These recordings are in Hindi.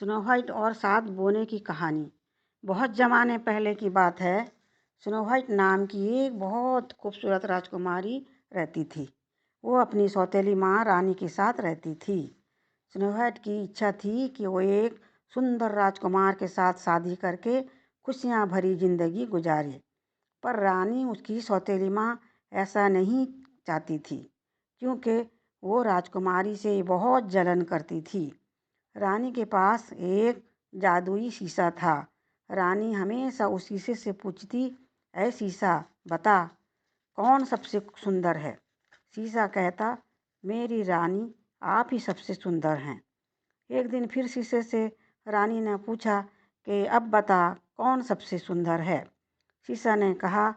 स्नो वाइट और 7 बौने की कहानी। बहुत ज़माने पहले की बात है। स्नो वाइट नाम की एक बहुत खूबसूरत राजकुमारी रहती थी। वो अपनी सौतेली माँ रानी के साथ रहती थी। स्नो वाइट की इच्छा थी कि वो एक सुंदर राजकुमार के साथ शादी करके खुशियाँ भरी जिंदगी गुजारे, पर रानी उसकी सौतेली माँ ऐसा नहीं चाहती थी, क्योंकि वो राजकुमारी से बहुत जलन करती थी। रानी के पास एक जादुई शीशा था। रानी हमेशा उस शीशे से पूछती, ऐ शीशा बता, कौन सबसे सुंदर है। शीशा कहता, मेरी रानी, आप ही सबसे सुंदर हैं। एक दिन फिर शीशे से रानी ने पूछा कि अब बता, कौन सबसे सुंदर है। शीशा ने कहा,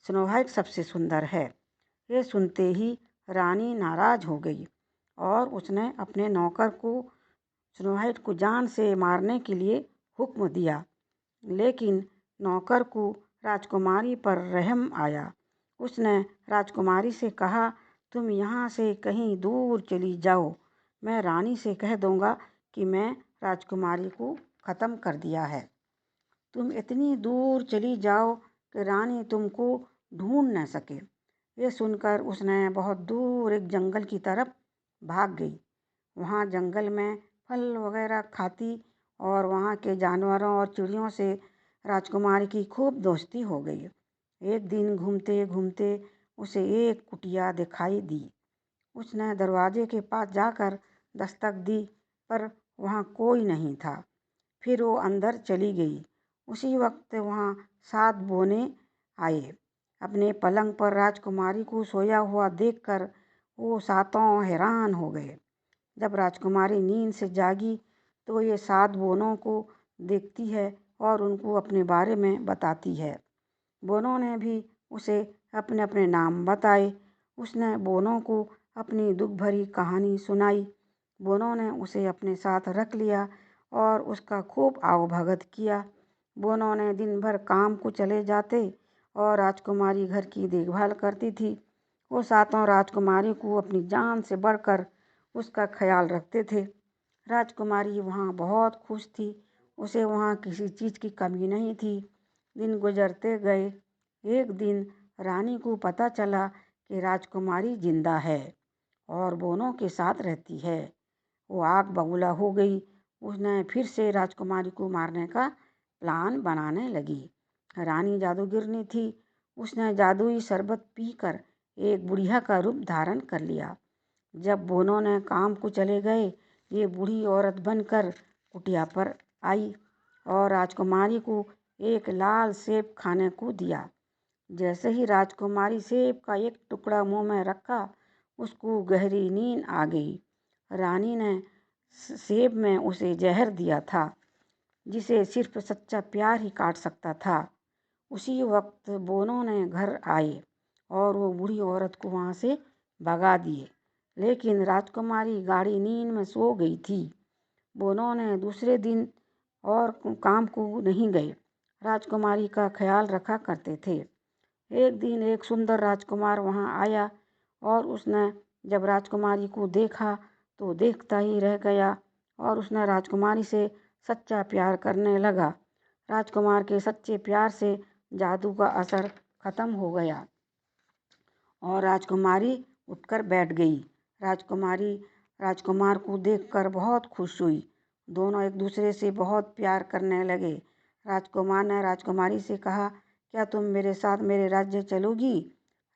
स्नो वाइट सबसे सुंदर है। ये सुनते ही रानी नाराज हो गई और उसने अपने नौकर को स्नो वाइट को जान से मारने के लिए हुक्म दिया, लेकिन नौकर को राजकुमारी पर रहम आया। उसने राजकुमारी से कहा, तुम यहाँ से कहीं दूर चली जाओ। मैं रानी से कह दूँगा कि मैं राजकुमारी को ख़त्म कर दिया है। तुम इतनी दूर चली जाओ कि रानी तुमको ढूंढ न सके। ये सुनकर उसने बहुत दूर एक जंगल की तरफ भाग गई। वहाँ जंगल में फल वगैरह खाती और वहाँ के जानवरों और चिड़ियों से राजकुमारी की खूब दोस्ती हो गई। एक दिन घूमते घूमते उसे एक कुटिया दिखाई दी। उसने दरवाजे के पास जाकर दस्तक दी, पर वहाँ कोई नहीं था। फिर वो अंदर चली गई। उसी वक्त वहाँ 7 बौने आए। अपने पलंग पर राजकुमारी को सोया हुआ देखकर वो सातों हैरान हो गए। जब राजकुमारी नींद से जागी तो ये 7 बौनों को देखती है और उनको अपने बारे में बताती है। बौनों ने भी उसे अपने अपने नाम बताए। उसने बौनों को अपनी दुख भरी कहानी सुनाई। बौनों ने उसे अपने साथ रख लिया और उसका खूब आवभगत किया। बौनों ने दिन भर काम को चले जाते और राजकुमारी घर की देखभाल करती थी। वो सातों राजकुमारी को अपनी जान से बढ़कर उसका ख्याल रखते थे। राजकुमारी वहाँ बहुत खुश थी। उसे वहाँ किसी चीज़ की कमी नहीं थी। दिन गुजरते गए। एक दिन रानी को पता चला कि राजकुमारी जिंदा है और बौनों के साथ रहती है। वो आग बबूला हो गई। उसने फिर से राजकुमारी को मारने का प्लान बनाने लगी। रानी जादूगिरनी थी। उसने जादुई शरबत पीकर एक बुढ़िया का रूप धारण कर लिया। जब बौनों ने काम को चले गए, ये बूढ़ी औरत बनकर कुटिया पर आई और राजकुमारी को एक लाल सेब खाने को दिया। जैसे ही राजकुमारी सेब का एक टुकड़ा मुंह में रखा, उसको गहरी नींद आ गई। रानी ने सेब में उसे जहर दिया था, जिसे सिर्फ सच्चा प्यार ही काट सकता था। उसी वक्त बौनों ने घर आए और वो बूढ़ी औरत को वहाँ से भगा दिए, लेकिन राजकुमारी गाढ़ी नींद में सो गई थी। बौनों ने दूसरे दिन और काम को नहीं गए, राजकुमारी का ख्याल रखा करते थे। एक दिन एक सुंदर राजकुमार वहाँ आया और उसने जब राजकुमारी को देखा तो देखता ही रह गया और उसने राजकुमारी से सच्चा प्यार करने लगा। राजकुमार के सच्चे प्यार से जादू का असर खत्म हो गया और राजकुमारी उठकर बैठ गई। राजकुमारी राजकुमार को देखकर बहुत खुश हुई। दोनों एक दूसरे से बहुत प्यार करने लगे। राजकुमार ने राजकुमारी से कहा, क्या तुम मेरे साथ मेरे राज्य चलोगी।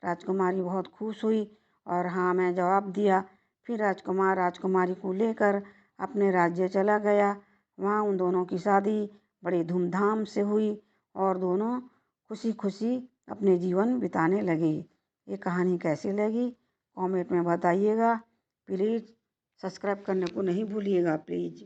राजकुमारी बहुत खुश हुई और हाँ मैं जवाब दिया। फिर राजकुमार राजकुमारी को लेकर अपने राज्य चला गया। वहाँ उन दोनों की शादी बड़े धूमधाम से हुई और दोनों खुशी खुशी अपने जीवन बिताने लगे। ये कहानी कैसी लगी कमेंट में बताइएगा। प्लीज़ सब्सक्राइब करने को नहीं भूलिएगा प्लीज़।